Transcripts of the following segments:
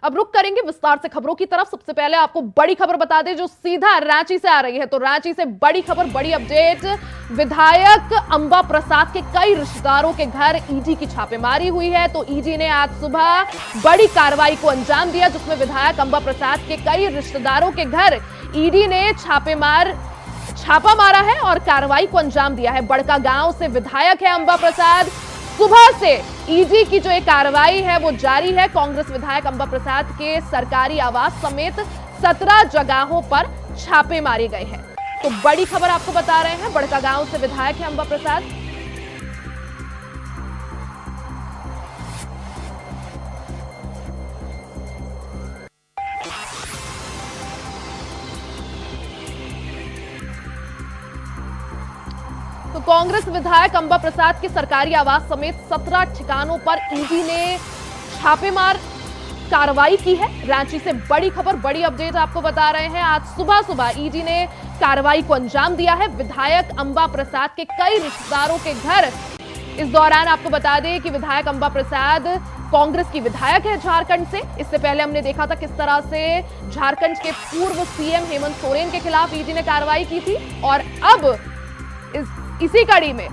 अब रुक करेंगे विस्तार से खबरों की तरफ। सबसे पहले आपको बड़ी खबर बता दें जो सीधा रांची से आ रही है। तो रांची से बड़ी खबर, बड़ी अपडेट। विधायक अंबा प्रसाद के कई रिश्तेदारों के घर ईडी की छापेमारी हुई है। तो ईडी ने आज सुबह बड़ी कार्रवाई को अंजाम दिया, जिसमें विधायक अंबा प्रसाद के कई रिश्तेदारों के घर ईडी ने छापा मारा है और कार्रवाई को अंजाम दिया है। बड़का गांव से विधायक है अंबा प्रसाद। सुबह से ईडी की जो एक कार्रवाई है वो जारी है। कांग्रेस विधायक अंबा प्रसाद के सरकारी आवास समेत 17 जगहों पर छापे मारे गए हैं। तो बड़ी खबर आपको बता रहे हैं, बड़का गांव से विधायक है अंबा प्रसाद। तो कांग्रेस विधायक अंबा प्रसाद के सरकारी आवास समेत 17 ठिकानों पर ईडी ने छापेमार कार्रवाई की है। रांची से बड़ी खबर, बड़ी अपडेट आपको बता रहे हैं। आज सुबह ईडी ने कार्रवाई को अंजाम दिया है। विधायक अंबा प्रसाद के कई रिश्तेदारों के घर, इस दौरान आपको बता दें कि विधायक अंबा प्रसाद कांग्रेस की विधायक है झारखंड से। इससे पहले हमने देखा था किस तरह से झारखंड के पूर्व सीएम हेमंत सोरेन के खिलाफ ईडी ने कार्रवाई की थी, और अब इसी कड़ी में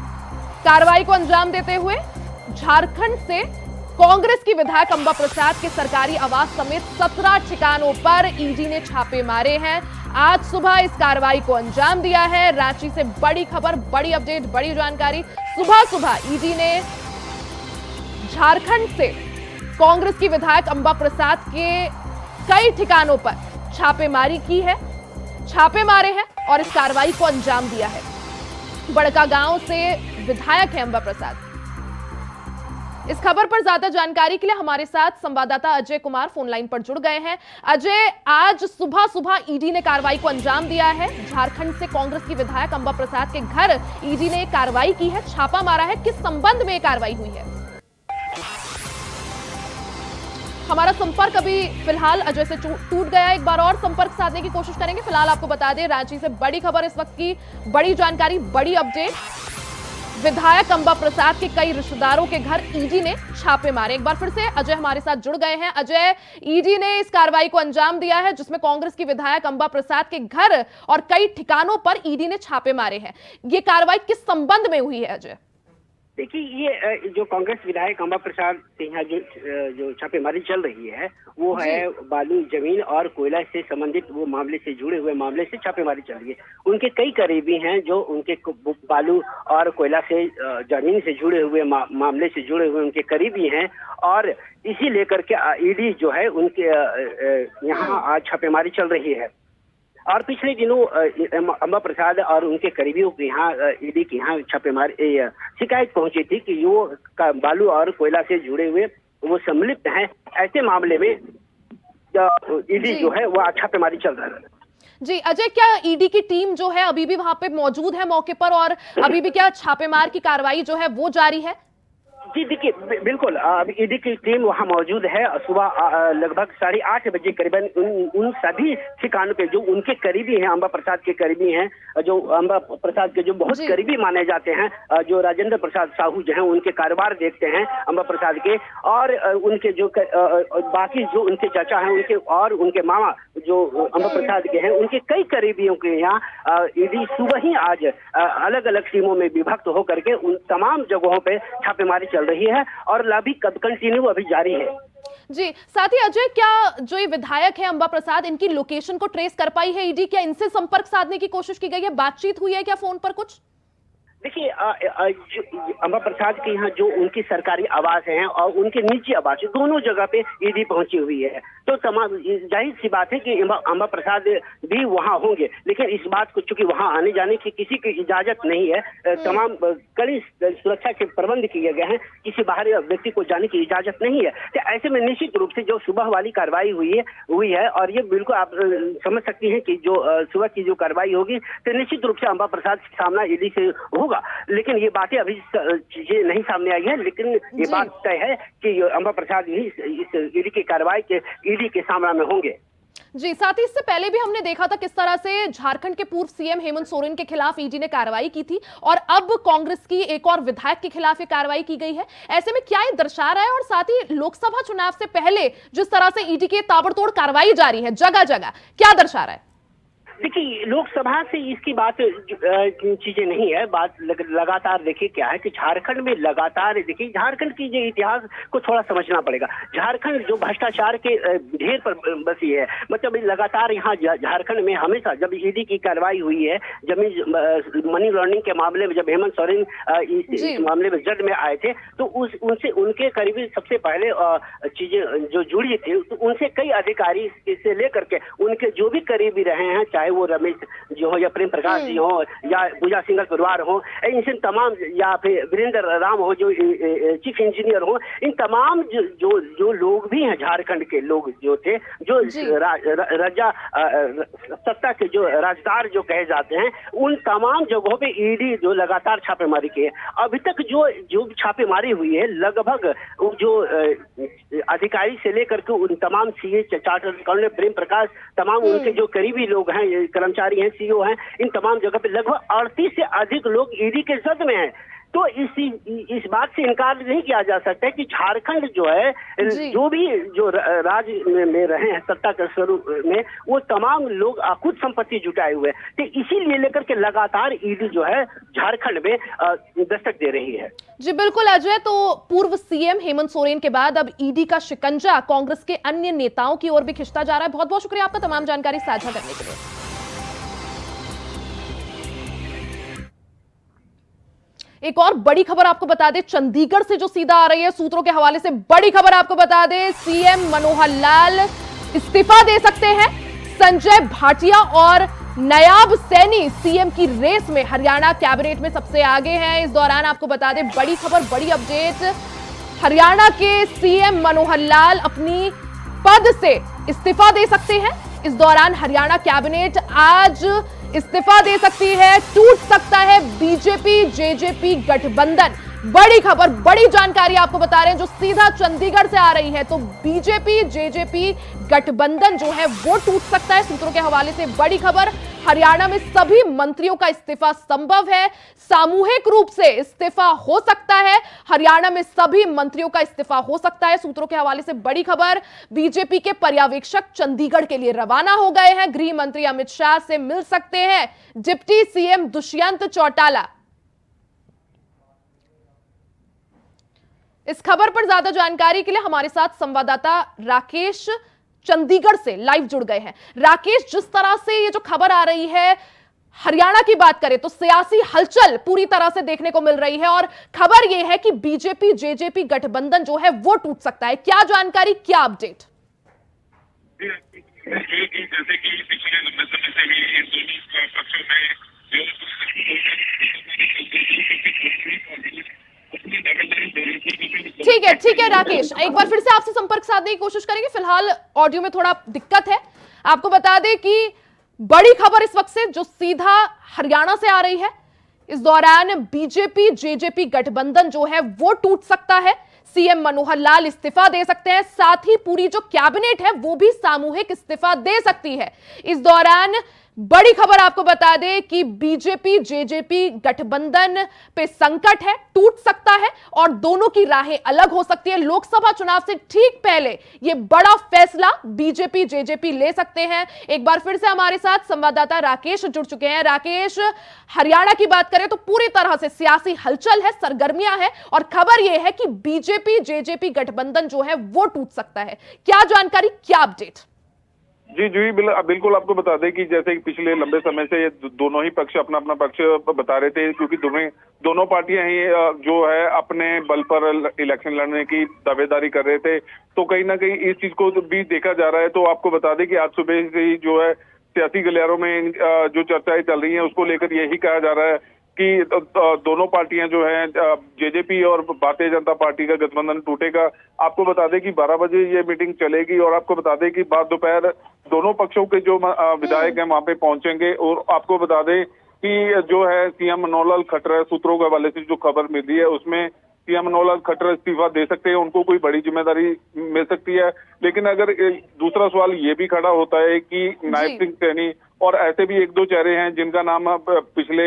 कार्रवाई को अंजाम देते हुए झारखंड से कांग्रेस की विधायक अंबा प्रसाद के सरकारी आवास समेत 17 ठिकानों पर ईडी ने छापे मारे हैं। आज सुबह इस कार्रवाई को अंजाम दिया है। रांची से बड़ी खबर, बड़ी अपडेट, बड़ी जानकारी। सुबह ईडी ने झारखंड से कांग्रेस की विधायक अंबा प्रसाद के कई ठिकानों पर छापेमारी की है, छापे मारे हैं और इस कार्रवाई को अंजाम दिया है। बड़का गांव से विधायक है अंबा प्रसाद। इस खबर पर ज्यादा जानकारी के लिए हमारे साथ संवाददाता अजय कुमार फोन लाइन पर जुड़ गए हैं। अजय, आज सुबह ईडी ने कार्रवाई को अंजाम दिया है। झारखंड से कांग्रेस की विधायक अंबा प्रसाद के घर ईडी ने कार्रवाई की है, छापा मारा है। किस संबंध में कार्रवाई हुई है? हमारा संपर्क अभी फिलहाल अजय से टूट गया। एक बार और संपर्क साधने की कोशिश करेंगे। फिलहाल आपको बता दें, रांची से बड़ी खबर, इस वक्त की बड़ी जानकारी, बड़ी अपडेट। विधायक अंबा प्रसाद के कई रिश्तेदारों के घर ईडी ने छापे मारे। एक बार फिर से अजय हमारे साथ जुड़ गए हैं। अजय, ईडी ने इस कार्रवाई को अंजाम दिया है जिसमें कांग्रेस की विधायक अंबा प्रसाद के घर और कई ठिकानों पर ईडी ने छापे मारे हैं। ये कार्रवाई किस संबंध में हुई है अजय? देखिए, ये जो कांग्रेस विधायक अंबा प्रसाद के यहाँ जो छापेमारी चल रही है वो है बालू, जमीन और कोयला से संबंधित वो मामले से जुड़े हुए मामले से छापेमारी चल रही है। उनके कई करीबी हैं जो उनके बालू और कोयला से, जमीन से जुड़े हुए मामले से जुड़े हुए उनके करीबी हैं, और इसी लेकर के ईडी जो है उनके यहाँ आज छापेमारी चल रही है। और पिछले दिनों अंबा प्रसाद और उनके करीबियों के यहाँ ईडी के यहाँ छापेमारी शिकायत पहुंची थी कि वो बालू और कोयला से जुड़े हुए वो सम्मिलित हैं। ऐसे मामले में ईडी जो है वो छापेमारी चल रहा है। जी अजय, क्या ईडी की टीम जो है अभी भी वहां पे मौजूद है मौके पर, और अभी भी क्या छापेमार की कार्रवाई जो है वो जारी है? जी देखिए, बिल्कुल ईडी की टीम वहाँ मौजूद है। सुबह लगभग 8:30 बजे करीबन उन सभी ठिकानों पे जो उनके करीबी हैं, अंबा प्रसाद के करीबी हैं, जो अंबा प्रसाद के जो बहुत करीबी माने जाते हैं, जो राजेंद्र प्रसाद साहू जो हैं उनके कारोबार देखते हैं अंबा प्रसाद के, और उनके जो बाकी जो उनके चाचा हैं उनके और उनके मामा जो अंबा प्रसाद के हैं, उनके कई करीबियों के यहाँ ईडी सुबह ही आज अलग अलग टीमों में विभक्त होकर के उन तमाम जगहों पे छापेमारी चल रही है और अभी कंटिन्यू अभी जारी है। जी, साथ ही अजय, क्या जो ये विधायक है अंबा प्रसाद, इनकी लोकेशन को ट्रेस कर पाई है ईडी? क्या इनसे संपर्क साधने की कोशिश की गई है? बातचीत हुई है क्या फोन पर कुछ? देखिए, अंबा प्रसाद के यहाँ जो उनकी सरकारी आवास हैं और उनके निजी आवास, दोनों जगह पे ईडी पहुंची हुई है। तो जाहिर सी बात है कि अंबा प्रसाद भी वहाँ होंगे, लेकिन इस बात को चूंकि वहाँ आने जाने की किसी की इजाजत नहीं है, तमाम कड़ी सुरक्षा के प्रबंध किए गए हैं, किसी बाहरी व्यक्ति को जाने की इजाजत नहीं है। तो ऐसे में निश्चित रूप से जो सुबह वाली कार्रवाई हुई है और ये बिल्कुल आप समझ सकती हैं कि जो सुबह की जो कार्रवाई होगी तो निश्चित रूप से अंबा प्रसाद का सामना ईडी से होगा। लेकिन ये बातें अभी चीजें नहीं सामने आई है, लेकिन ये बात तय है कि अंबा प्रसाद ही इस ईडी की कार्रवाई के ईडी के सामने में होंगे। जी, साथ ही इससे पहले भी हमने देखा था किस तरह से झारखंड के पूर्व सीएम हेमंत सोरेन के खिलाफ ईडी ने कार्रवाई की थी और अब कांग्रेस की एक और विधायक के खिलाफ ये कार्रवाई की गई है। ऐसे में क्या ये दर्शा रहा है, और साथ ही लोकसभा चुनाव से पहले जिस तरह से ईडी की ताबड़तोड़ कार्रवाई जारी है जगह जगह, क्या दर्शा रहा है? देखिए, लोकसभा से इसकी बात चीजें नहीं है। बात लगातार देखिए क्या है कि झारखंड में लगातार देखिए, झारखंड की जो इतिहास को थोड़ा समझना पड़ेगा। झारखंड जो भ्रष्टाचार के ढेर पर बसी है, मतलब लगातार यहाँ झारखंड में हमेशा जब ईडी की कार्रवाई हुई है, जमीन मनी लॉन्ड्रिंग के मामले में जब हेमंत सोरेन इस मामले में जज में आए थे, तो उनसे उनके करीबी सबसे पहले चीजें जो जुड़ी थी, तो उनसे कई अधिकारी से लेकर के उनके जो भी करीबी रहे हैं, चाहे वो रमेश जी हो या प्रेम प्रकाश जी हो या पूजा सिंघल परिवार हो, इनसे तमाम, या फिर वीरेंद्र राम हो जो चीफ इंजीनियर हो, इन तमाम जो लोग भी हैं झारखंड के लोग जो थे, जो राजा सत्ता के जो राजदार जो कहे जाते हैं, उन तमाम जगहों पे ईडी जो लगातार छापेमारी की है। अभी तक जो छापेमारी हुई है, लगभग जो अधिकारी से लेकर के उन तमाम CA, chartered accountant, Prem Prakash, तमाम उनके जो करीबी लोग हैं, कर्मचारी हैं, सीईओ हैं, इन तमाम जगह पे लगभग 38 से अधिक लोग ईडी के जद में हैं। तो इस बात से इनकार नहीं किया जा सकता है कि झारखंड जो है, जो भी जो राज्य में रहे हैं सत्ता के स्वरूप में, वो तमाम लोग अकुत संपत्ति जुटाए हुए हैं। तो इसीलिए लेकर के लगातार ईडी जो है झारखंड में दस्तक दे रही है। जी बिल्कुल अजय, तो पूर्व सीएम हेमंत सोरेन के बाद अब ईडी का शिकंजा कांग्रेस के अन्य नेताओं की ओर भी खिंचता जा रहा है। बहुत बहुत शुक्रिया आपका तमाम जानकारी साझा करने के लिए। एक और बड़ी खबर आपको बता दें, चंडीगढ़ से जो सीधा आ रही है, सूत्रों के हवाले से बड़ी खबर आपको बता दें, सीएम मनोहर लाल इस्तीफा दे सकते हैं। संजय भाटिया और नायाब सैनी सीएम की रेस में हरियाणा कैबिनेट में सबसे आगे हैं। इस दौरान आपको बता दें बड़ी खबर, बड़ी अपडेट, हरियाणा के सीएम मनोहर लाल अपनी पद से इस्तीफा दे सकते हैं। इस दौरान हरियाणा कैबिनेट आज इस्तीफा दे सकती है, टूट सकता है बीजेपी जेजेपी गठबंधन। बड़ी खबर, बड़ी जानकारी आपको बता रहे हैं जो सीधा चंडीगढ़ से आ रही है। तो बीजेपी जेजेपी गठबंधन जो है वो टूट सकता है, सूत्रों के हवाले से बड़ी खबर। हरियाणा में सभी मंत्रियों का इस्तीफा संभव है, सामूहिक रूप से इस्तीफा हो सकता है। हरियाणा में सभी मंत्रियों का इस्तीफा हो सकता है, सूत्रों के हवाले से बड़ी खबर। बीजेपी के पर्यवेक्षक चंडीगढ़ के लिए रवाना हो गए हैं। गृह मंत्री अमित शाह से मिल सकते हैं डिप्टी सीएम दुष्यंत चौटाला। इस खबर पर ज्यादा जानकारी के लिए हमारे साथ संवाददाता राकेश चंडीगढ़ से लाइव जुड़ गए हैं। राकेश, जिस तरह से ये जो खबर आ रही है, हरियाणा की बात करें तो सियासी हलचल पूरी तरह से देखने को मिल रही है और खबर यह है कि बीजेपी जेजेपी गठबंधन जो है वो टूट सकता है। क्या जानकारी, क्या अपडेट? जैसे कि पिछले लंबे समय से ही इन दोनों पक्षों में ठीक है राकेश, एक बार फिर से आपसे संपर्क साधने की कोशिश करेंगे। फिलहाल ऑडियो में थोड़ा दिक्कत है। आपको बता दें कि बड़ी खबर इस वक्त से जो सीधा हरियाणा से आ रही है, इस दौरान बीजेपी जेजेपी गठबंधन जो है वो टूट सकता है। सीएम मनोहर लाल इस्तीफा दे सकते हैं, साथ ही पूरी जो कैबिनेट है वो भी सामूहिक इस्तीफा दे सकती है। इस दौरान बड़ी खबर आपको बता दें कि बीजेपी जेजेपी गठबंधन पे संकट है, टूट सकता है और दोनों की राहें अलग हो सकती है। लोकसभा चुनाव से ठीक पहले यह बड़ा फैसला बीजेपी जेजेपी ले सकते हैं। एक बार फिर से हमारे साथ संवाददाता राकेश जुड़ चुके हैं। राकेश, हरियाणा की बात करें तो पूरी तरह से सियासी हलचल है, सरगर्मियां है और खबर यह है कि बीजेपी जेजेपी गठबंधन जो है वो टूट सकता है। क्या जानकारी, क्या अपडेट? जी बिल्कुल आपको बता दें कि जैसे कि पिछले लंबे समय से ये दोनों ही पक्ष अपना अपना पक्ष बता रहे थे, क्योंकि दोनों पार्टियां ही जो है अपने बल पर इलेक्शन लड़ने की दावेदारी कर रहे थे। तो कहीं ना कहीं इस चीज को भी देखा जा रहा है। तो आपको बता दें कि आज सुबह से ही जो है सियासी गलियारों में जो चर्चाएं चल रही हैं उसको लेकर यही कहा जा रहा है कि दोनों पार्टियां जो हैं जेजेपी और भारतीय जनता पार्टी का गठबंधन टूटेगा। आपको बता दें कि 12 बजे ये मीटिंग चलेगी और आपको बता दें कि बाद दोपहर दोनों पक्षों के जो विधायक हैं वहां पे पहुंचेंगे। और आपको बता दें कि जो है सीएम मनोहर लाल खट्टर सूत्रों के हवाले से जो खबर मिल रही है उसमें सीएम मनोहर खट्टर इस्तीफा दे सकते हैं, उनको कोई बड़ी जिम्मेदारी मिल सकती है। लेकिन अगर दूसरा सवाल ये भी खड़ा होता है कि नायब सिंह सैनी और ऐसे भी एक दो चेहरे हैं जिनका नाम पिछले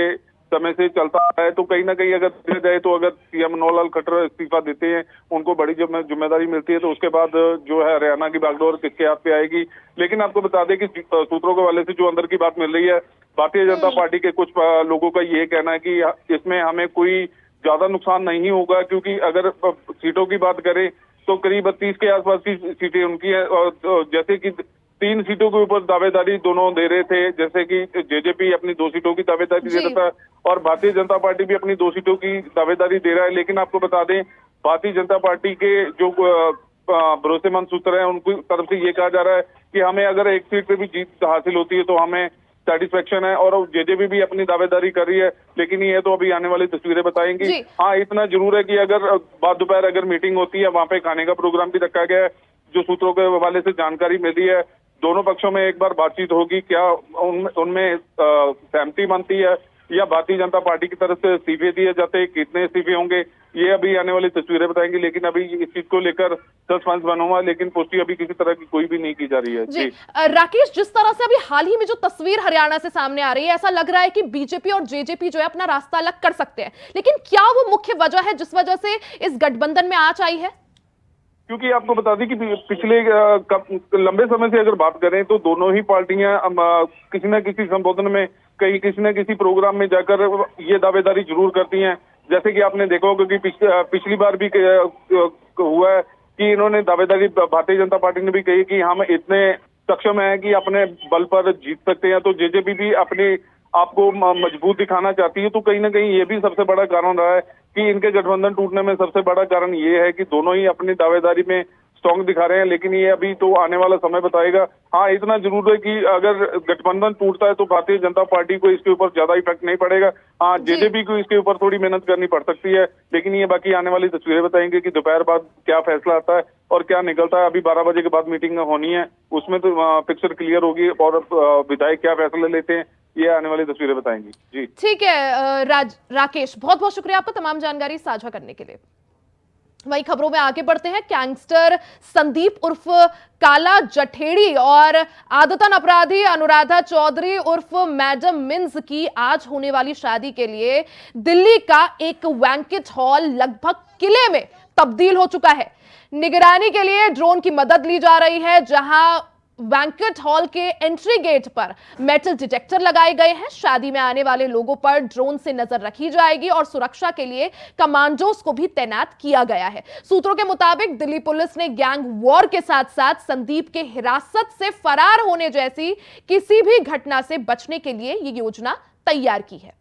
समय से चलता है, तो कहीं ना कहीं अगर देखा जाए तो अगर सीएम मनोहर खट्टर इस्तीफा देते हैं, उनको बड़ी जिम्मेदारी मिलती है, तो उसके बाद जो है हरियाणा की बागडोर किसके हाथ पे आएगी। लेकिन आपको बता दें कि सूत्रों के हवाले से जो अंदर की बात मिल रही है, भारतीय जनता पार्टी के कुछ लोगों का ये कहना है कि इसमें हमें कोई ज्यादा नुकसान नहीं होगा, क्योंकि अगर सीटों की बात करें तो करीब 30 के आसपास की सीटें उनकी है, और जैसे कि 3 सीटों के ऊपर दावेदारी दोनों दे रहे थे, जैसे कि जेजेपी अपनी 2 सीटों की दावेदारी दे रहा था और भारतीय जनता पार्टी भी अपनी 2 सीटों की दावेदारी दे रहा है। लेकिन आपको बता दें, भारतीय जनता पार्टी के जो भरोसेमंद सूत्र हैं, उनकी तरफ से ये कहा जा रहा है कि हमें अगर एक सीट पे भी जीत हासिल होती है तो हमें सेटिस्फेक्शन है, और जेजेपी भी अपनी दावेदारी कर रही है। लेकिन ये तो अभी आने वाली तस्वीरें बताएंगी। हाँ, इतना जरूर है कि अगर बाद दोपहर अगर मीटिंग होती है, वहां पे खाने का प्रोग्राम भी रखा गया है, जो सूत्रों के हवाले से जानकारी मिली है, दोनों पक्षों में एक बार बातचीत होगी। क्या उनमें सहमति बनती है या भारतीय जनता पार्टी की तरफ से इस्तीफे दिए जाते हैं, कितने इस्तीफे होंगे, ये अभी आने वाली तस्वीरें बताएंगी। लेकिन अभी इस चीज को लेकर सस्पेंस बना हुआ है, लेकिन पुष्टि अभी किसी तरह की कोई भी नहीं की जा रही है। जी राकेश, जिस तरह से अभी हाल ही में जो तस्वीर हरियाणा से सामने आ रही है, ऐसा लग रहा है कि बीजेपी और जेजेपी जो है अपना रास्ता अलग कर सकते हैं, लेकिन क्या वो मुख्य वजह है जिस वजह से इस गठबंधन में आंच आई है? क्योंकि आपको बता दें कि पिछले लंबे समय से अगर बात करें तो दोनों ही पार्टियां किसी न किसी संबोधन में, कहीं किसी न किसी प्रोग्राम में जाकर ये दावेदारी जरूर करती हैं। जैसे कि आपने देखा होगा कि पिछली बार भी हुआ है कि इन्होंने दावेदारी, भारतीय जनता पार्टी ने भी कही कि हम इतने सक्षम हैं कि अपने बल पर जीत सकते हैं, तो जेजेपी भी अपने आपको मजबूत दिखाना चाहती है। तो कहीं ना कहीं ये भी सबसे बड़ा कारण रहा है कि इनके गठबंधन टूटने में सबसे बड़ा कारण ये है कि दोनों ही अपनी दावेदारी में स्ट्रॉन्ग दिखा रहे हैं। लेकिन ये अभी तो आने वाला समय बताएगा। हाँ, इतना जरूर है कि अगर गठबंधन टूटता है तो भारतीय जनता पार्टी को इसके ऊपर ज्यादा इफेक्ट नहीं पड़ेगा। हाँ, जेजेपी को इसके ऊपर थोड़ी मेहनत करनी पड़ सकती है, लेकिन ये बाकी आने वाली तस्वीरें बताएंगे कि दोपहर बाद क्या फैसला आता है और क्या निकलता है। अभी 12 बजे के बाद मीटिंग होनी है, उसमें तो पिक्चर क्लियर होगी और विधायक क्या फैसले लेते हैं, ये आने वाली तस्वीरें बताएंगी। जी ठीक है राकेश, बहुत बहुत शुक्रिया आपका तमाम जानकारी साझा करने के लिए। वही खबरों में आगे बढ़ते हैं। गैंगस्टर संदीप उर्फ काला जठेड़ी और आदतन अपराधी अनुराधा चौधरी उर्फ मैडम मिन्स की आज होने वाली शादी के लिए दिल्ली का एक बैंक्वेट हॉल लगभग किले में तब्दील हो चुका है। निगरानी के लिए ड्रोन की मदद ली जा रही है, जहां बैंक्वेट हॉल के एंट्री गेट पर मेटल डिटेक्टर लगाए गए हैं। शादी में आने वाले लोगों पर ड्रोन से नजर रखी जाएगी और सुरक्षा के लिए कमांडोज को भी तैनात किया गया है। सूत्रों के मुताबिक दिल्ली पुलिस ने गैंग वॉर के साथ साथ संदीप के हिरासत से फरार होने जैसी किसी भी घटना से बचने के लिए ये योजना तैयार की है।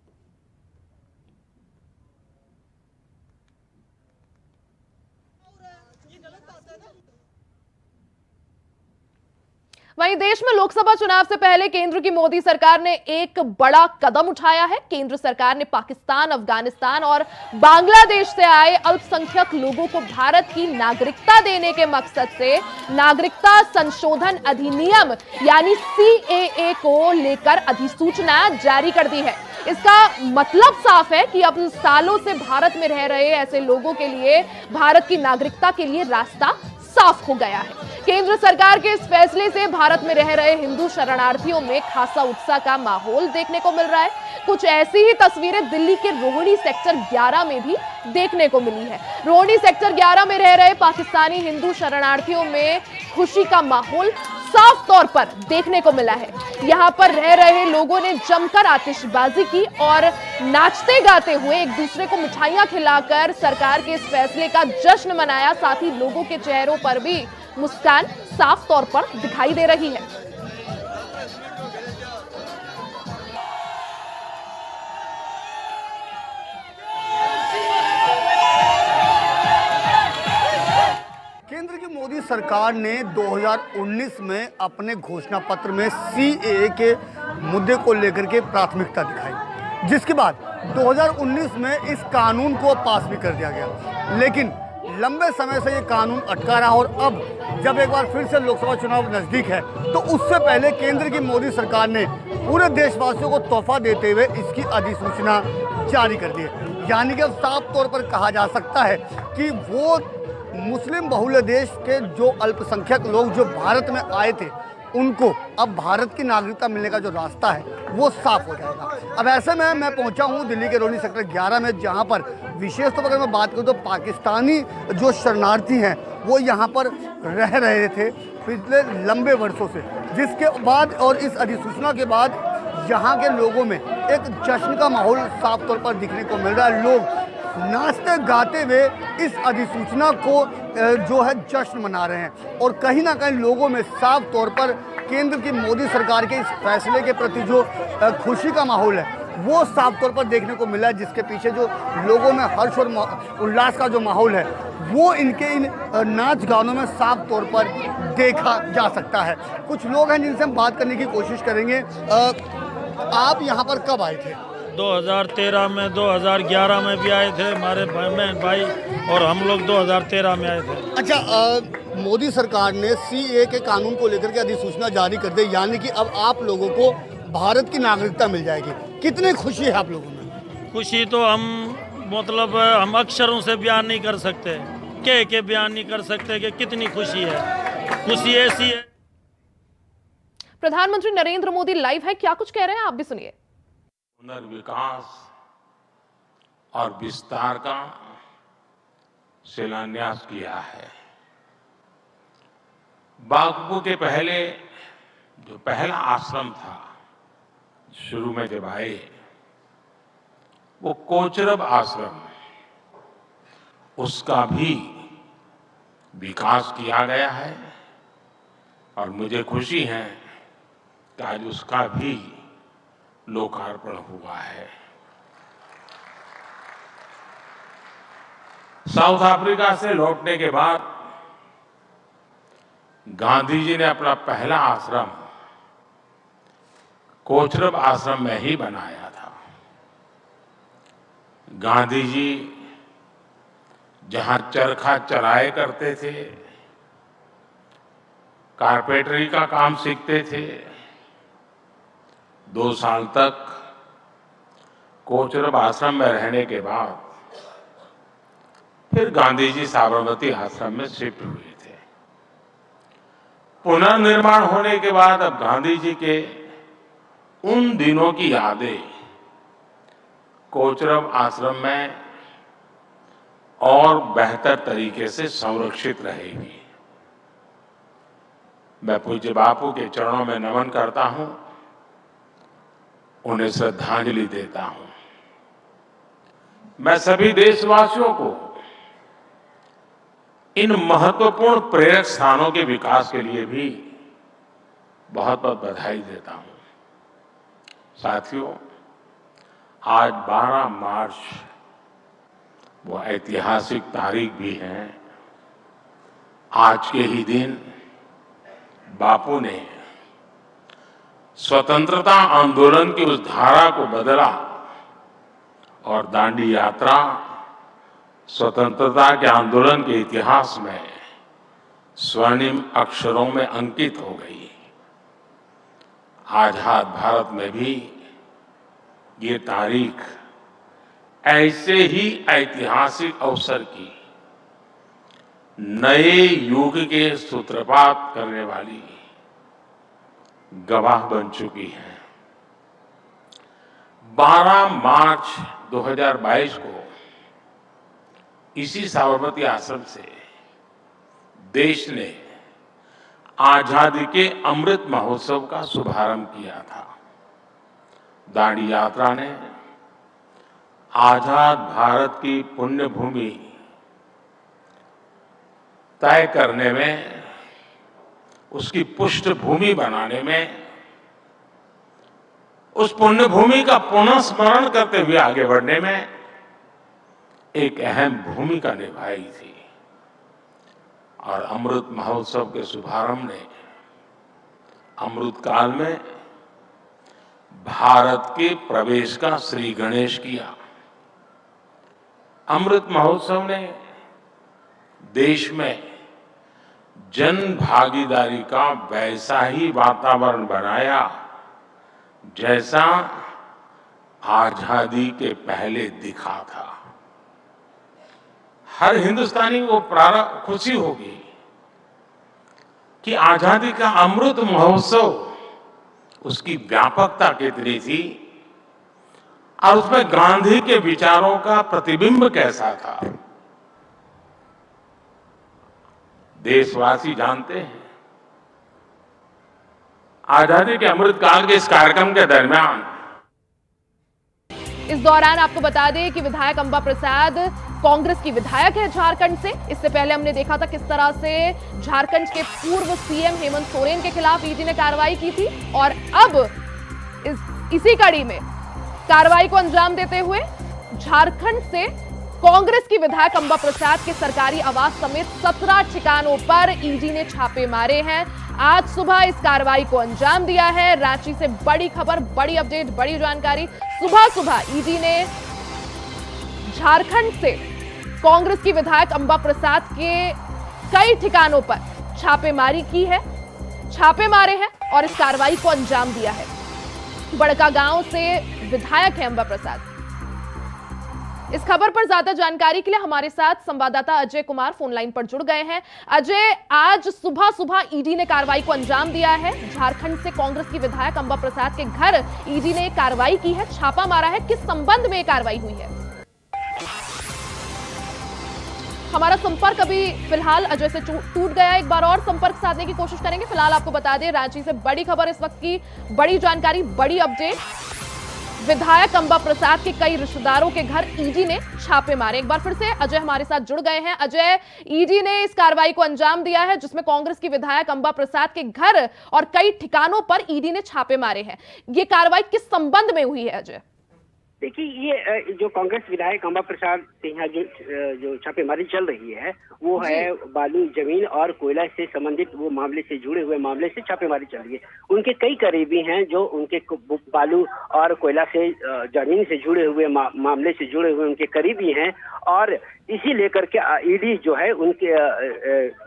वहीं देश में लोकसभा चुनाव से पहले केंद्र की मोदी सरकार ने एक बड़ा कदम उठाया है। केंद्र सरकार ने पाकिस्तान, अफगानिस्तान और बांग्लादेश से आए अल्पसंख्यक लोगों को भारत की नागरिकता देने के मकसद से नागरिकता संशोधन अधिनियम यानी CAA को लेकर अधिसूचना जारी कर दी है। इसका मतलब साफ है कि अब सालों से भारत में रह रहे ऐसे लोगों के लिए भारत की नागरिकता के लिए रास्ता साफ हो गया है। केंद्र सरकार के इस फैसले से भारत में रह रहे हिंदू शरणार्थियों में खासा उत्साह का माहौल देखने को मिल रहा है। कुछ ऐसी ही तस्वीरें दिल्ली के रोहिणी सेक्टर 11 में भी देखने को मिली है। रोहिणी सेक्टर 11 में रह रहे पाकिस्तानी हिंदू शरणार्थियों में खुशी का माहौल साफ तौर पर देखने को मिला है। यहां पर रह रहे लोगों ने जमकर आतिशबाजी की और नाचते गाते हुए एक दूसरे को मिठाइयां खिलाकर सरकार के इस फैसले का जश्न मनाया। साथ ही लोगों के चेहरों पर भी मुस्कान साफ तौर पर दिखाई दे रही है। केंद्र की मोदी सरकार ने 2019 में अपने घोषणा पत्र में CAA के मुद्दे को लेकर के प्राथमिकता दिखाई, जिसके बाद 2019 में इस कानून को पास भी कर दिया गया। लेकिन लंबे समय से ये कानून अटका रहा और अब जब एक बार फिर से लोकसभा चुनाव नज़दीक है तो उससे पहले केंद्र की मोदी सरकार ने पूरे देशवासियों को तोहफा देते हुए इसकी अधिसूचना जारी कर दी है। यानी कि अब साफ तौर पर कहा जा सकता है कि वो मुस्लिम बहुल देश के जो अल्पसंख्यक लोग जो भारत में आए थे, उनको अब भारत की नागरिकता मिलने का जो रास्ता है वो साफ हो जाएगा। अब ऐसे में मैं पहुंचा हूं दिल्ली के रोनी सेक्टर 11 में, जहां पर विशेष तौर पर अगर मैं बात करूं तो पाकिस्तानी जो शरणार्थी हैं वो यहां पर रह रहे थे पिछले लंबे वर्षों से, जिसके बाद और इस अधिसूचना के बाद यहाँ के लोगों में एक जश्न का माहौल साफ तौर पर दिखने को मिल रहा है। लोग नाचते गाते हुए इस अधिसूचना को जो है जश्न मना रहे हैं और कहीं ना कहीं लोगों में साफ तौर पर केंद्र की मोदी सरकार के इस फैसले के प्रति जो खुशी का माहौल है वो साफ तौर पर देखने को मिला है, जिसके पीछे जो लोगों में हर्ष और उल्लास का जो माहौल है वो इनके इन नाच गानों में साफ तौर पर देखा जा सकता है। कुछ लोग हैं जिनसे हम बात करने की कोशिश करेंगे। आप यहाँ पर कब आए थे? 2013 में, 2011 में भी आए थे हमारे बहन भाई, और हम लोग 2013 में आए थे। अच्छा, मोदी सरकार ने सीए के कानून को लेकर के अधिसूचना जारी कर दी, यानी कि अब आप लोगों को भारत की नागरिकता मिल जाएगी। कितनी खुशी है आप लोगों में? खुशी तो हम अक्षरों से बयान नहीं कर सकते, कह के बयान नहीं कर सकते कि कितनी खुशी है। खुशी ऐसी है। प्रधानमंत्री नरेंद्र मोदी लाइव है, क्या कुछ कह रहे हैं आप भी सुनिए। पुनर्विकास और विस्तार का शिलान्यास किया है। बागपू के पहले जो पहला आश्रम था, शुरू में जब आए, वो कोचरब आश्रम, उसका भी विकास किया गया है और मुझे खुशी है कि आज उसका भी लोकार्पण हुआ है। साउथ अफ्रीका से लौटने के बाद गांधी जी ने अपना पहला आश्रम कोचरब आश्रम में ही बनाया था। गांधी जी जहां चरखा चलाए करते थे, कारपेंटरी का काम सीखते थे, 2 साल तक कोचरब आश्रम में रहने के बाद फिर गांधी जी साबरमती आश्रम में शिफ्ट हुए थे। पुनर्निर्माण होने के बाद अब गांधी जी के उन दिनों की यादें कोचरब आश्रम में और बेहतर तरीके से संरक्षित रहेगी। मैं पूज्य बापू के चरणों में नमन करता हूं, उन्हें श्रद्धांजलि देता हूं। मैं सभी देशवासियों को इन महत्वपूर्ण प्रेरक स्थानों के विकास के लिए भी बहुत बहुत बधाई देता हूं। साथियों, आज 12 मार्च वो ऐतिहासिक तारीख भी है। आज के ही दिन बापू ने स्वतंत्रता आंदोलन की उस धारा को बदला और दांडी यात्रा स्वतंत्रता के आंदोलन के इतिहास में स्वर्णिम अक्षरों में अंकित हो गई। आजाद भारत में भी ये तारीख ऐसे ही ऐतिहासिक अवसर की नए युग के सूत्रपात करने वाली गवाह बन चुकी है। 12 मार्च 2022 को इसी साबरमती आश्रम से देश ने आजादी के अमृत महोत्सव का शुभारंभ किया था। दांडी यात्रा ने आजाद भारत की पुण्य भूमि तय करने में, उसकी पृष्ठभूमि बनाने में, उस पुण्य भूमि का पुनः स्मरण करते हुए आगे बढ़ने में एक अहम भूमिका निभाई थी। और अमृत महोत्सव के शुभारंभ ने अमृत काल में भारत के प्रवेश का श्री गणेश किया। अमृत महोत्सव ने देश में जन भागीदारी का वैसा ही वातावरण बनाया जैसा आजादी के पहले दिखा था। हर हिंदुस्तानी को खुशी होगी कि आजादी का अमृत महोत्सव उसकी व्यापकता कितनी थी और उसमें गांधी के विचारों का प्रतिबिंब कैसा था। देशवासी जानते हैं आजादी के अमृतकाल के इस कार्यक्रम के दरमियान इस दौरान आपको बता दें कि विधायक अंबा प्रसाद कांग्रेस की विधायक है झारखंड से। इससे पहले हमने देखा था किस तरह से झारखंड के पूर्व सीएम हेमंत सोरेन के खिलाफ ईडी ने कार्रवाई की थी और अब इसी कड़ी में कार्रवाई को अंजाम देते हुए झारखंड से कांग्रेस की विधायक अंबा प्रसाद के सरकारी आवास समेत 17 ठिकानों पर ईडी ने छापे मारे हैं। आज सुबह इस कार्रवाई को अंजाम दिया है। रांची से बड़ी खबर, बड़ी अपडेट, बड़ी जानकारी। सुबह सुबह ईडी ने झारखंड से कांग्रेस की विधायक अंबा प्रसाद के कई ठिकानों पर छापेमारी की है, छापे मारे हैं और इस कार्रवाई को अंजाम दिया है। बड़का गांव से विधायक है अंबा प्रसाद। इस खबर पर ज्यादा जानकारी के लिए हमारे साथ संवाददाता अजय कुमार फोन लाइन पर जुड़ गए हैं। अजय, आज सुबह सुबह ईडी ने कार्रवाई को अंजाम दिया है। झारखंड से कांग्रेस की विधायक अंबा प्रसाद के घर ईडी ने कार्रवाई की है, छापा मारा है। किस संबंध में कार्रवाई हुई है? हमारा संपर्क अभी फिलहाल अजय से टूट गया। एक बार और संपर्क साधने की कोशिश करेंगे। फिलहाल आपको बता दें, रांची से बड़ी खबर इस वक्त की, बड़ी जानकारी, बड़ी अपडेट। विधायक अंबा प्रसाद के कई रिश्तेदारों के घर ईडी ने छापे मारे। एक बार फिर से अजय हमारे साथ जुड़ गए हैं। अजय, ईडी ने इस कार्रवाई को अंजाम दिया है जिसमें कांग्रेस की विधायक अंबा प्रसाद के घर और कई ठिकानों पर ईडी ने छापे मारे हैं। ये कार्रवाई किस संबंध में हुई है अजय? देखिए, ये जो कांग्रेस विधायक अंबा प्रसाद से यहाँ जो छापेमारी चल रही है वो है बालू, जमीन और कोयला से संबंधित वो मामले से जुड़े हुए मामले से छापेमारी चल रही है। उनके कई करीबी हैं जो उनके बालू और कोयला से, जमीन से जुड़े हुए मामले से जुड़े हुए उनके करीबी हैं और इसी लेकर के ईडी जो है उनके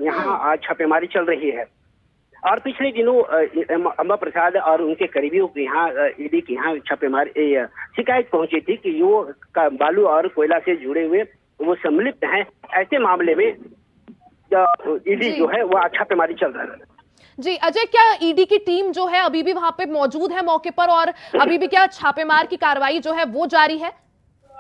यहाँ आज छापेमारी चल रही है। और पिछले दिनों अंबा प्रसाद और उनके करीबियों के यहाँ ईडी के यहाँ छापेमारी शिकायत पहुंची थी कि वो बालू और कोयला से जुड़े हुए वो सम्मिलित हैं। ऐसे मामले में ईडी जो है वो छापेमारी चल रहा है। जी अजय, क्या ईडी की टीम जो है अभी भी वहां पे मौजूद है मौके पर और अभी भी क्या छापेमार की कार्रवाई जो है वो जारी है?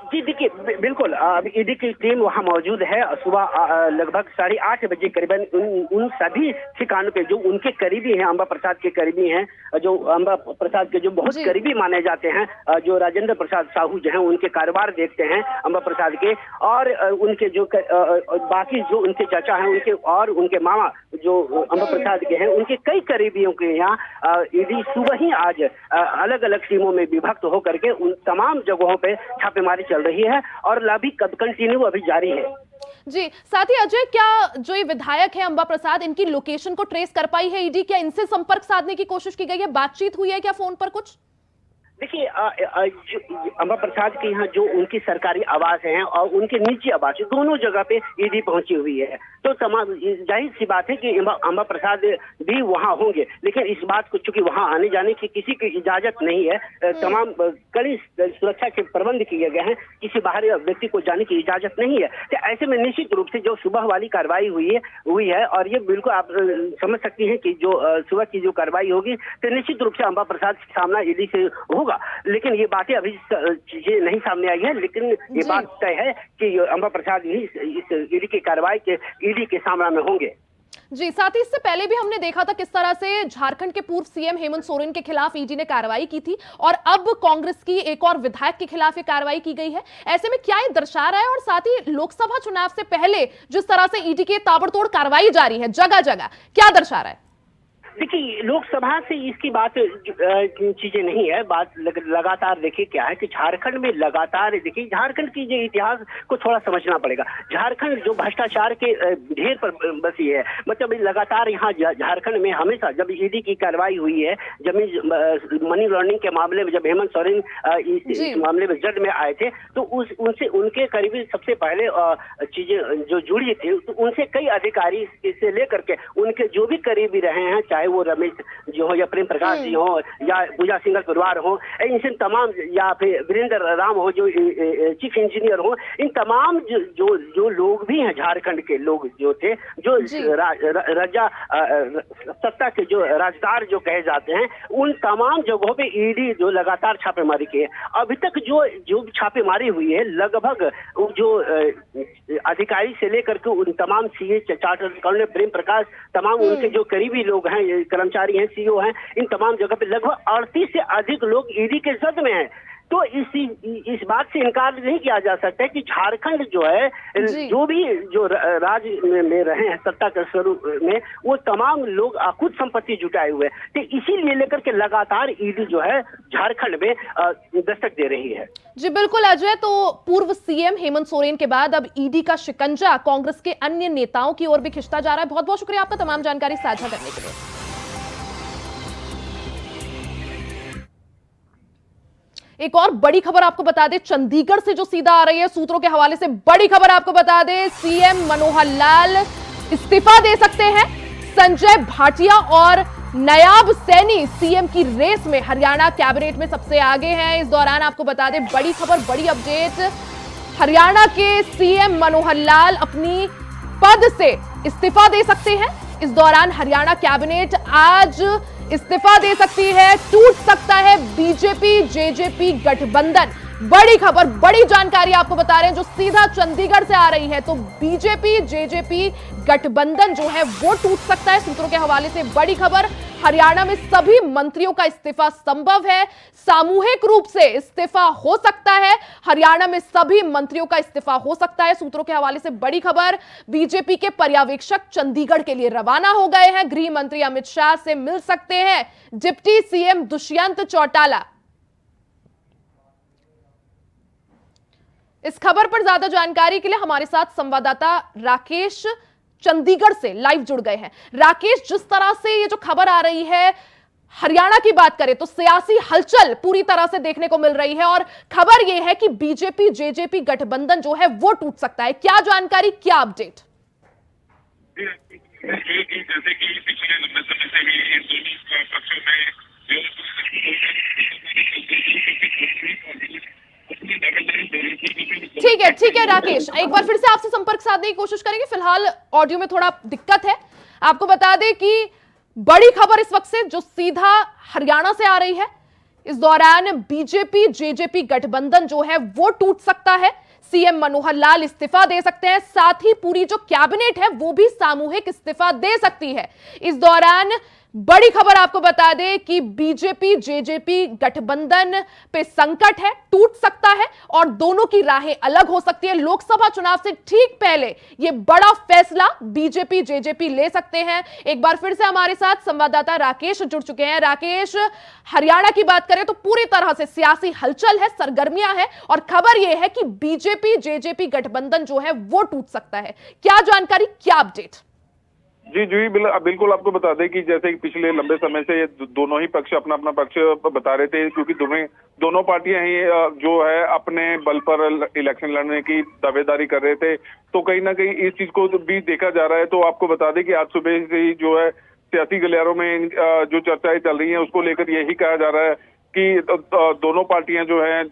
जी देखिए, बिल्कुल अब ईडी की टीम वहाँ मौजूद है। सुबह लगभग 8:30 बजे करीबन उन सभी ठिकानों पे जो उनके करीबी हैं, अंबा प्रसाद के करीबी हैं, जो अंबा प्रसाद के जो बहुत करीबी माने जाते हैं, जो राजेंद्र प्रसाद साहू जो हैं उनके कारोबार देखते हैं अंबा प्रसाद के, और उनके जो बाकी जो उनके चाचा हैं उनके और उनके मामा जो अंबा प्रसाद के हैं उनके कई करीबियों के यहाँ ईडी सुबह ही आज अलग अलग टीमों में विभक्त होकर के उन तमाम जगहों पे छापेमारी चल रही है और अभी कंटिन्यू अभी जारी है। जी, साथ ही अजय, क्या जो ये विधायक है अंबा प्रसाद, इनकी लोकेशन को ट्रेस कर पाई है ईडी? क्या इनसे संपर्क साधने की कोशिश की गई है? बातचीत हुई है क्या फोन पर कुछ? देखिए, अंबा प्रसाद के यहाँ जो उनकी सरकारी आवास है और उनके निजी आवास दोनों जगह पे ईडी पहुंची हुई है, तो जाहिर सी बात है कि अंबा प्रसाद भी वहां होंगे, लेकिन इस बात को चूंकि वहां आने जाने की किसी की इजाजत नहीं है, तमाम कड़ी सुरक्षा के प्रबंध किए गए हैं, किसी बाहरी व्यक्ति को जाने की इजाजत नहीं है। तो ऐसे में निश्चित रूप से जो सुबह वाली कार्रवाई हुई है और ये बिल्कुल आप समझ सकती हैं कि जो सुबह की जो कार्रवाई होगी तो निश्चित रूप से अंबा प्रसाद का सामना ईडी से होगा। लेकिन ये बातें अभी चीजें नहीं सामने आई है, लेकिन ये बात तय है कि अंबा प्रसाद ही इस ईडी की कार्रवाई के ईडी के सामने में होंगे। जी, साथ ही इससे पहले भी हमने देखा था किस तरह से झारखंड के पूर्व सीएम हेमंत सोरेन के खिलाफ ईडी ने कार्रवाई की थी और अब कांग्रेस की एक और विधायक के खिलाफ ये कार्रवाई की गई है। ऐसे में क्या ये दर्शा रहा है, और साथ ही लोकसभा चुनाव से पहले जिस तरह से ईडी की ताबड़तोड़ कार्रवाई जारी है जगह जगह, क्या दर्शा रहा है? देखिए, लोकसभा से इसकी बात चीजें नहीं है। बात लगातार देखिए क्या है कि झारखंड में लगातार देखिए, झारखंड की जो इतिहास को थोड़ा समझना पड़ेगा। झारखंड जो भ्रष्टाचार के ढेर पर बसी है, मतलब लगातार यहाँ झारखंड में हमेशा जब ईडी की कार्रवाई हुई है, जमीन मनी लॉन्ड्रिंग के मामले में जब हेमंत सोरेन इस मामले में जज में आए थे, तो उनसे उनके करीबी सबसे पहले चीजें जो जुड़ी थी, तो उनसे कई अधिकारी से लेकर के उनके जो भी करीबी रहे हैं, चाहे वो रमेश जी हो, या प्रेम प्रकाश जी हो, या पूजा सिंघल परिवार हो, इनसे तमाम, या फिर वीरेंद्र राम हो जो चीफ इंजीनियर हो, इन तमाम जो लोग भी हैं झारखंड के लोग जो थे, जो राजा सत्ता के जो राजदार जो कहे जाते हैं, उन तमाम जगहों पे ईडी जो लगातार छापेमारी की है। अभी तक जो छापेमारी हुई है, लगभग जो अधिकारी से लेकर के उन तमाम CA, chartered accountant, Prem Prakash, तमाम उनके जो करीबी लोग हैं, कर्मचारी हैं, सीईओ हैं, इन तमाम जगह पे लगभग 38 से अधिक लोग ईडी के जद में हैं। तो इस बात से इनकार नहीं किया जा सकता है कि झारखंड जो है, जो भी जो राज्य में रहे हैं सत्ता के स्वरूप में, वो तमाम लोग खुद संपत्ति जुटाए हुए हैं। तो इसीलिए लेकर के लगातार ईडी जो है झारखंड में दस्तक दे रही है। जी बिल्कुल अजय, तो पूर्व सीएम हेमंत सोरेन के बाद अब ईडी का शिकंजा कांग्रेस के अन्य नेताओं की ओर भी खिंचता जा रहा है। बहुत बहुत शुक्रिया आपका तमाम जानकारी साझा करने के लिए। एक और बड़ी खबर आपको बता दें, चंडीगढ़ से जो सीधा आ रही है, सूत्रों के हवाले से बड़ी खबर आपको बता दें, सीएम मनोहर लाल इस्तीफा दे सकते हैं। संजय भाटिया और नायाब सैनी सीएम की रेस में हरियाणा कैबिनेट में सबसे आगे हैं। इस दौरान आपको बता दें बड़ी खबर, बड़ी अपडेट, हरियाणा के सीएम मनोहर लाल अपनी पद से इस्तीफा दे सकते हैं। इस दौरान हरियाणा कैबिनेट आज इस्तीफा दे सकती है, टूट सकता है बीजेपी जेजेपी गठबंधन। बड़ी खबर, बड़ी जानकारी आपको बता रहे हैं जो सीधा चंडीगढ़ से आ रही है। तो बीजेपी जेजेपी गठबंधन जो है वो टूट सकता है। सूत्रों के हवाले से बड़ी खबर, हरियाणा में सभी मंत्रियों का इस्तीफा संभव है, सामूहिक रूप से इस्तीफा हो सकता है। हरियाणा में सभी मंत्रियों का इस्तीफा हो सकता है। सूत्रों के हवाले से बड़ी खबर, बीजेपी के पर्यवेक्षक चंडीगढ़ के लिए रवाना हो गए हैं। गृह मंत्री अमित शाह से मिल सकते हैं डिप्टी सीएम दुष्यंत चौटाला। इस खबर पर ज्यादा जानकारी के लिए हमारे साथ संवाददाता राकेश चंडीगढ़ से लाइव जुड़ गए हैं। राकेश, जिस तरह से ये जो खबर आ रही है, हरियाणा की बात करें तो सियासी हलचल पूरी तरह से देखने को मिल रही है और खबर यह है कि बीजेपी जेजेपी गठबंधन जो है वो टूट सकता है। क्या जानकारी, क्या अपडेट? जैसे कि पिछले लंबे समय से ही इन दोनों पक्षों में ठीक है राकेश, एक बार फिर से आपसे संपर्क साधने की कोशिश करेंगे। फिलहाल ऑडियो में थोड़ा दिक्कत है। आपको बता दें कि बड़ी खबर इस वक्त से जो सीधा हरियाणा से आ रही है, इस दौरान बीजेपी जेजेपी गठबंधन जो है वो टूट सकता है। सीएम मनोहर लाल इस्तीफा दे सकते हैं, साथ ही पूरी जो कैबिनेट है वो भी सामूहिक इस्तीफा दे सकती है। इस दौरान बड़ी खबर आपको बता दें कि बीजेपी जेजेपी गठबंधन पे संकट है, टूट सकता है और दोनों की राहें अलग हो सकती है। लोकसभा चुनाव से ठीक पहले यह बड़ा फैसला बीजेपी जेजेपी ले सकते हैं। एक बार फिर से हमारे साथ संवाददाता राकेश जुड़ चुके हैं। राकेश, हरियाणा की बात करें तो पूरी तरह से सियासी हलचल है, सरगर्मियां है और खबर यह है कि बीजेपी जेजेपी गठबंधन जो है वो टूट सकता है। क्या जानकारी, क्या अपडेट? जी बिल्कुल आपको बता दें कि जैसे कि पिछले लंबे समय से ये दोनों ही पक्ष अपना अपना पक्ष बता रहे थे, क्योंकि दोनों पार्टियां ही जो है अपने बल पर इलेक्शन लड़ने की दावेदारी कर रहे थे। तो कहीं ना कहीं इस चीज को भी देखा जा रहा है। तो आपको बता दें कि आज सुबह से ही जो है सियासी गलियारों में जो चर्चाएं चल रही हैं उसको लेकर यही कहा जा रहा है कि दोनों पार्टियां जो हैं,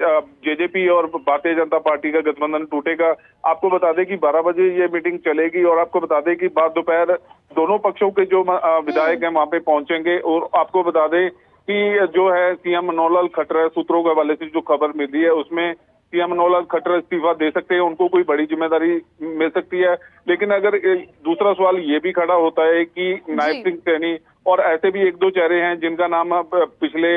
जेजेपी और भारतीय जनता पार्टी का गठबंधन टूटेगा। आपको बता दें कि 12 बजे ये मीटिंग चलेगी और आपको बता दें कि बाद दोपहर दोनों पक्षों के जो विधायक हैं वहां पे पहुंचेंगे। और आपको बता दें कि जो है सीएम मनोहर लाल खट्टर, सूत्रों के हवाले से जो खबर मिल रही है उसमें सीएम मनोहर लाल खट्टर इस्तीफा दे सकते हैं, उनको कोई बड़ी जिम्मेदारी मिल सकती है। लेकिन अगर दूसरा सवाल ये भी खड़ा होता है कि नायब सिंह सैनी और ऐसे भी एक दो चेहरे हैं जिनका नाम पिछले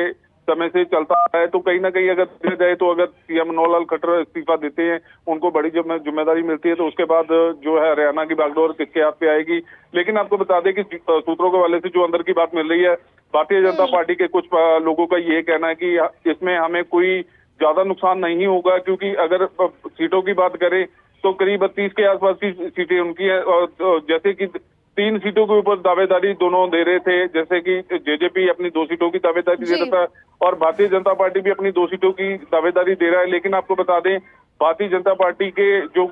समय से चलता है, तो कहीं ना कहीं अगर देखा जाए तो अगर सीएम मनोहर लाल खट्टर इस्तीफा देते हैं, उनको बड़ी जिम्मेदारी मिलती है, तो उसके बाद जो है हरियाणा की बागडोर किसके हाथ पे आएगी। लेकिन आपको बता दें कि सूत्रों के हवाले से जो अंदर की बात मिल रही है, भारतीय जनता पार्टी के कुछ लोगों का ये कहना है कि इसमें हमें कोई ज्यादा नुकसान नहीं होगा, क्योंकि अगर सीटों की बात करें तो करीब 30 के आसपास की सीटें उनकी है। और जैसे कि 3 सीटों के ऊपर दावेदारी दोनों दे रहे थे, जैसे कि जेजेपी अपनी 2 सीटों की दावेदारी दे रहा था और भारतीय जनता पार्टी भी अपनी 2 सीटों की दावेदारी दे रहा है। लेकिन आपको बता दें भारतीय जनता पार्टी के जो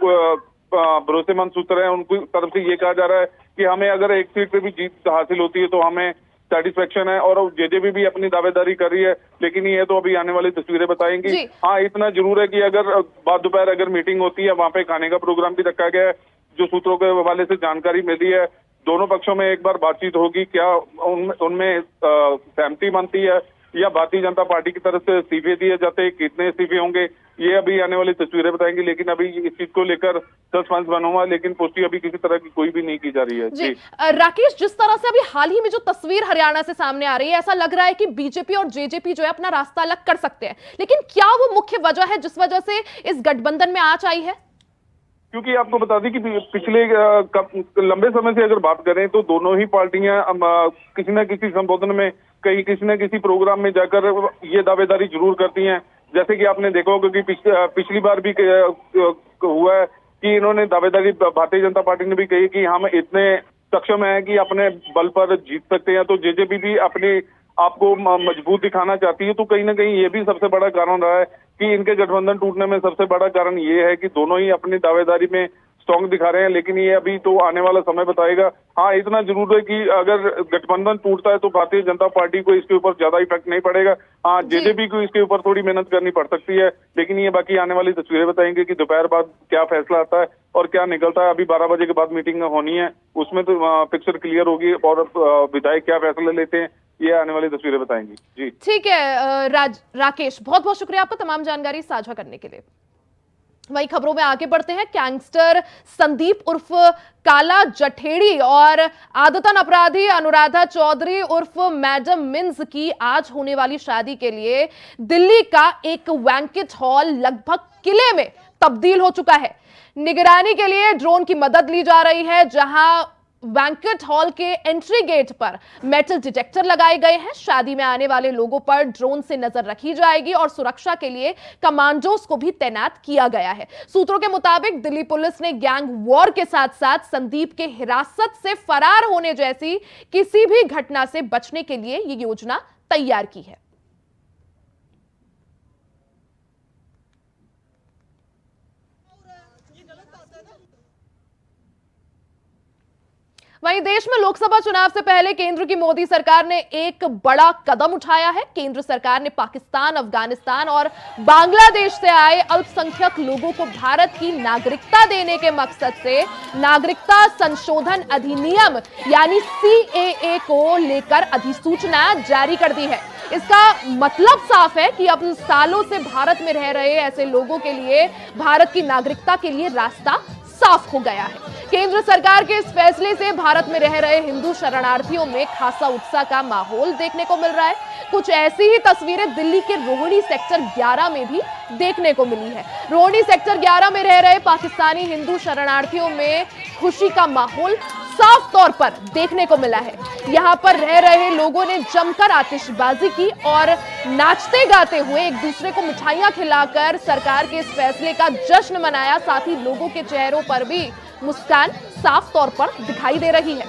भरोसेमंद सूत्र हैं उनकी तरफ से ये कहा जा रहा है कि हमें अगर एक सीट पे भी जीत हासिल होती है तो हमें सेटिस्फेक्शन है और जेजेपी भी अपनी दावेदारी कर रही है, लेकिन ये तो अभी आने वाली तस्वीरें बताएंगी। जी। हाँ, इतना जरूर है कि अगर बाद दोपहर अगर मीटिंग होती है, वहां पे खाने का प्रोग्राम भी रखा गया है, जो सूत्रों के हवाले से जानकारी मिली है, दोनों पक्षों में एक बार बातचीत होगी। क्या उनमें सहमति बनती है या भारतीय जनता पार्टी की तरफ से इस्तीफे दिए जाते हैं, कितने इस्तीफे होंगे, ये अभी आने वाली तस्वीरें बताएंगी। लेकिन अभी इस चीज को लेकर सस्पेंस बना हुआ, लेकिन पुष्टि अभी किसी तरह की कोई भी नहीं की जा रही है। जी राकेश, जिस तरह से अभी हाल ही में जो तस्वीर हरियाणा से सामने आ रही है, ऐसा लग रहा है कि बीजेपी और जेजेपी जो है अपना रास्ता अलग कर सकते हैं, लेकिन क्या वो मुख्य वजह है जिस वजह से इस गठबंधन में आंच आई है? क्योंकि आपको बता दें कि पिछले लंबे समय से अगर बात करें तो दोनों ही पार्टियां किसी न किसी संबोधन में, कहीं किसी न किसी प्रोग्राम में जाकर ये दावेदारी जरूर करती हैं। जैसे कि आपने देखा होगा कि पिछली बार भी हुआ है कि इन्होंने दावेदारी, भारतीय जनता पार्टी ने भी कही कि हम इतने सक्षम हैं कि अपने बल पर जीत सकते हैं, तो जेजेपी भी अपने आपको मजबूत दिखाना चाहती है। तो कहीं ना कहीं ये भी सबसे बड़ा कारण रहा है कि इनके गठबंधन टूटने में सबसे बड़ा कारण ये है कि दोनों ही अपनी दावेदारी में स्ट्रॉन्ग दिखा रहे हैं, लेकिन ये अभी तो आने वाला समय बताएगा। हाँ, इतना जरूर है कि अगर गठबंधन टूटता है तो भारतीय जनता पार्टी को इसके ऊपर ज्यादा इफेक्ट नहीं पड़ेगा। हाँ, जेजेपी को इसके ऊपर थोड़ी मेहनत करनी पड़ सकती है, लेकिन ये बाकी आने वाली तस्वीरें बताएंगे कि दोपहर बाद क्या फैसला आता है और क्या निकलता है। अभी 12 बजे के बाद मीटिंग होनी है, उसमें तो पिक्चर क्लियर होगी और विधायक क्या फैसले लेते हैं, ये आने वाली तस्वीरें बताएंगी। जी ठीक है राकेश, बहुत बहुत शुक्रिया आपका तमाम जानकारी साझा करने के लिए। वही खबरों में आगे बढ़ते हैं। गैंगस्टर संदीप उर्फ काला जठेड़ी और आदतन अपराधी अनुराधा चौधरी उर्फ मैडम मिन्स की आज होने वाली शादी के लिए दिल्ली का एक बैंक्वेट हॉल लगभग किले में तब्दील हो चुका है। निगरानी के लिए ड्रोन की मदद ली जा रही है, जहां बैंक्वेट हॉल के एंट्री गेट पर मेटल डिटेक्टर लगाए गए हैं। शादी में आने वाले लोगों पर ड्रोन से नजर रखी जाएगी और सुरक्षा के लिए कमांडोज को भी तैनात किया गया है। सूत्रों के मुताबिक दिल्ली पुलिस ने गैंग वॉर के साथ साथ संदीप के हिरासत से फरार होने जैसी किसी भी घटना से बचने के लिए ये योजना तैयार की है। वहीं देश में लोकसभा चुनाव से पहले केंद्र की मोदी सरकार ने एक बड़ा कदम उठाया है। केंद्र सरकार ने पाकिस्तान, अफगानिस्तान और बांग्लादेश से आए अल्पसंख्यक लोगों को भारत की नागरिकता देने के मकसद से नागरिकता संशोधन अधिनियम यानी CAA को लेकर अधिसूचना जारी कर दी है। इसका मतलब साफ है कि अब सालों से भारत में रह रहे ऐसे लोगों के लिए भारत की नागरिकता के लिए रास्ता साफ हो गया है। केंद्र सरकार के इस फैसले से भारत में रह रहे हिंदू शरणार्थियों में खासा उत्साह का माहौल देखने को मिल रहा है। कुछ ऐसी ही तस्वीरें दिल्ली के रोहिणी सेक्टर 11 में भी देखने को मिली है। रोहिणी सेक्टर 11 में रह रहे पाकिस्तानी हिंदू शरणार्थियों में खुशी का माहौल साफ तौर पर देखने को मिला है। यहाँ पर रह रहे लोगों ने जमकर आतिशबाजी की और नाचते गाते हुए एक दूसरे को मिठाइयां खिलाकर सरकार के इस फैसले का जश्न मनाया। साथ ही लोगों के चेहरों पर भी मुस्कान साफ तौर पर दिखाई दे रही है।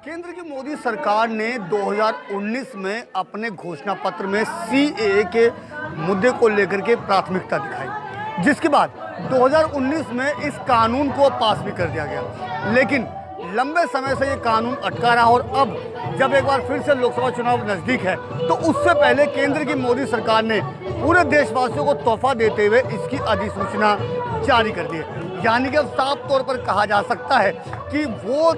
केंद्र की मोदी सरकार ने 2019 में अपने घोषणा पत्र में CAA के मुद्दे को लेकर के प्राथमिकता दिखाई, जिसके बाद 2019 में इस कानून को पास भी कर दिया गया। लेकिन लंबे समय से ये कानून अटका रहा और अब जब एक बार फिर से लोकसभा चुनाव नज़दीक है तो उससे पहले केंद्र की मोदी सरकार ने पूरे देशवासियों को तोहफा देते हुए इसकी अधिसूचना जारी कर दी है। यानी कि अब साफ तौर पर कहा जा सकता है कि वो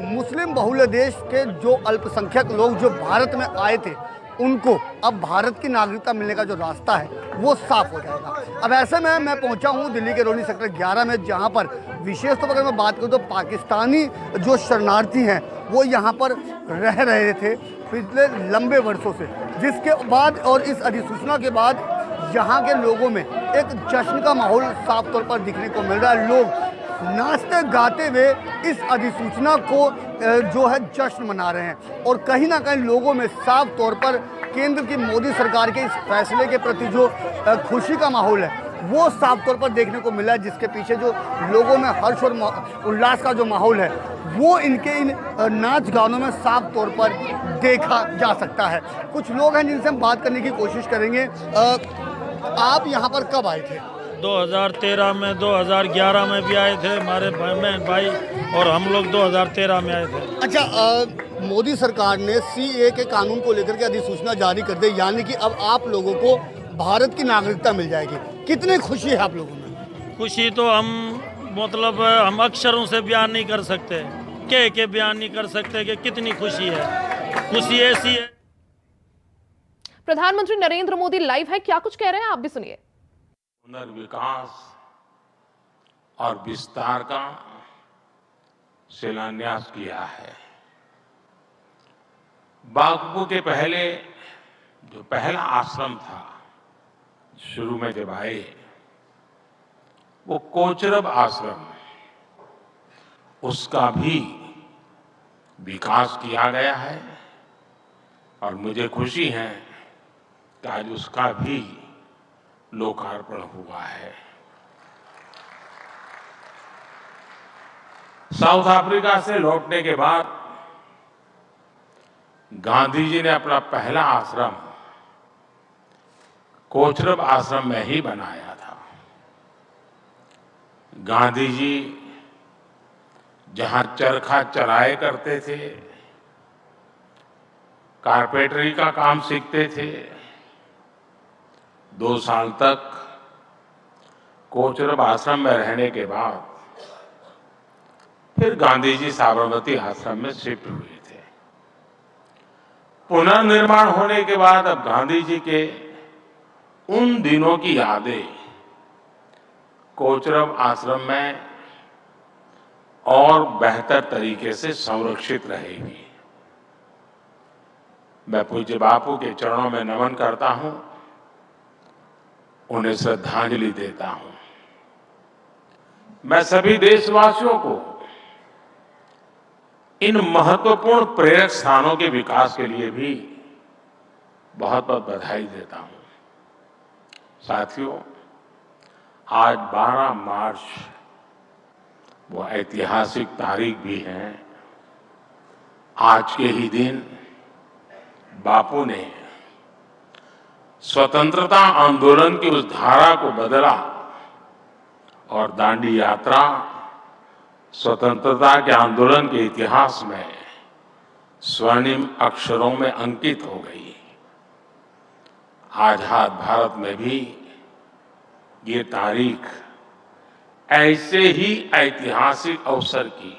मुस्लिम बहुल देश के जो अल्पसंख्यक लोग जो भारत में आए थे उनको अब भारत की नागरिकता मिलने का जो रास्ता है वो साफ हो जाएगा। अब ऐसे में मैं पहुंचा हूं दिल्ली के रोहिणी सेक्टर 11 में, जहां पर विशेष तौर पर अगर मैं बात करूं तो पाकिस्तानी जो शरणार्थी हैं वो यहां पर रह रहे थे पिछले लंबे वर्षों से, जिसके बाद और इस अधिसूचना के बाद यहाँ के लोगों में एक जश्न का माहौल साफ तौर पर दिखने को मिल रहा है। लोग नाचते गाते हुए इस अधिसूचना को जो है जश्न मना रहे हैं और कहीं ना कहीं लोगों में साफ तौर पर केंद्र की मोदी सरकार के इस फैसले के प्रति जो खुशी का माहौल है वो साफ तौर पर देखने को मिला है, जिसके पीछे जो लोगों में हर्ष और उल्लास का जो माहौल है वो इनके इन नाच गानों में साफ तौर पर देखा जा सकता है। कुछ लोग हैं जिनसे हम बात करने की कोशिश करेंगे। आप यहाँ पर कब आए थे? 2013 में, 2011 में भी आए थे हमारे भाई और हम लोग 2013 में आए थे। अच्छा, मोदी सरकार ने सीए के कानून को लेकर के अधिसूचना जारी कर दी, यानी कि अब आप लोगों को भारत की नागरिकता मिल जाएगी। कितनी खुशी है आप लोगों में? खुशी तो हम अक्षरों से बयान नहीं कर सकते, कह के बयान नहीं कर सकते कि कितनी खुशी है। खुशी ऐसी है। प्रधानमंत्री नरेंद्र मोदी लाइव है, क्या कुछ कह रहे हैं आप भी सुनिए। पुनर्विकास और विस्तार का शिलान्यास किया है। बापू के पहले जो पहला आश्रम था, शुरू में जब आए, वो कोचरब आश्रम, उसका भी विकास किया गया है और मुझे खुशी है कि आज उसका भी लोकार्पण हुआ है। साउथ अफ्रीका से लौटने के बाद गांधी जी ने अपना पहला आश्रम कोचरब आश्रम में ही बनाया था। गांधी जी जहां चरखा चलाए करते थे, कारपेंटरी का काम सीखते थे, 2 साल तक कोचरब आश्रम में रहने के बाद फिर गांधी जी साबरमती आश्रम में शिफ्ट हुए थे। पुनर्निर्माण होने के बाद अब गांधी जी के उन दिनों की यादें कोचरब आश्रम में और बेहतर तरीके से संरक्षित रहेगी। मैं पूज्य बापू के चरणों में नमन करता हूं, उन्हें श्रद्धांजलि देता हूं। मैं सभी देशवासियों को इन महत्वपूर्ण प्रेरक स्थानों के विकास के लिए भी बहुत बहुत बधाई देता हूं। साथियों, आज 12 मार्च वो ऐतिहासिक तारीख भी है। आज के ही दिन बापू ने स्वतंत्रता आंदोलन की उस धारा को बदला और दांडी यात्रा स्वतंत्रता के आंदोलन के इतिहास में स्वर्णिम अक्षरों में अंकित हो गई। आजाद भारत में भी ये तारीख ऐसे ही ऐतिहासिक अवसर की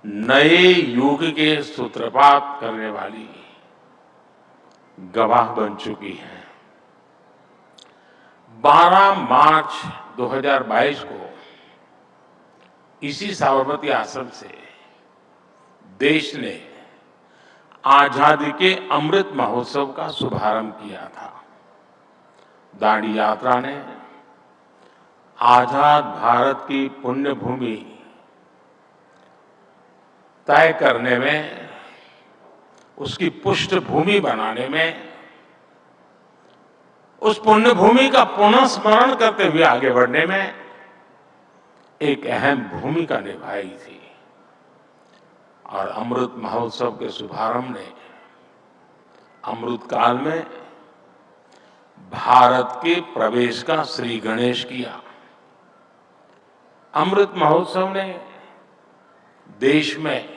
नए युग के सूत्रपात करने वाली गवाह बन चुकी है। 12 मार्च 2022 को इसी साबरमती आश्रम से देश ने आजादी के अमृत महोत्सव का शुभारंभ किया था। दांडी यात्रा ने आजाद भारत की पुण्य भूमि तय करने में, उसकी पृष्ठभूमि बनाने में, उस पुण्य भूमि का पुनः स्मरण करते हुए आगे बढ़ने में एक अहम भूमिका निभाई थी। और अमृत महोत्सव के शुभारंभ ने अमृत काल में भारत के प्रवेश का श्री गणेश किया। अमृत महोत्सव ने देश में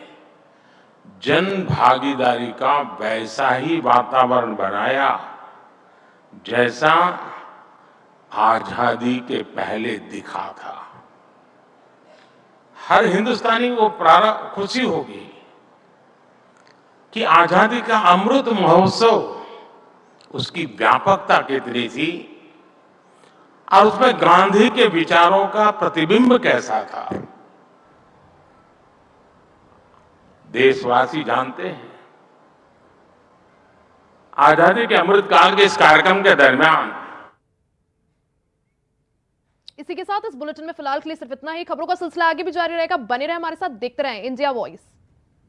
जन भागीदारी का वैसा ही वातावरण बनाया जैसा आजादी के पहले दिखा था। हर हिंदुस्तानी को खुशी होगी कि आजादी का अमृत महोत्सव, उसकी व्यापकता कितनी थी और उसमें गांधी के विचारों का प्रतिबिंब कैसा था। देशवासी जानते हैं, आजादी के अमृत काल के इस कार्यक्रम के दरमियान। इसी के साथ इस बुलेटिन में फिलहाल के लिए सिर्फ इतना ही। खबरों का सिलसिला आगे भी जारी रहेगा, बने रहे हमारे साथ, देखते रहें इंडिया वॉइस।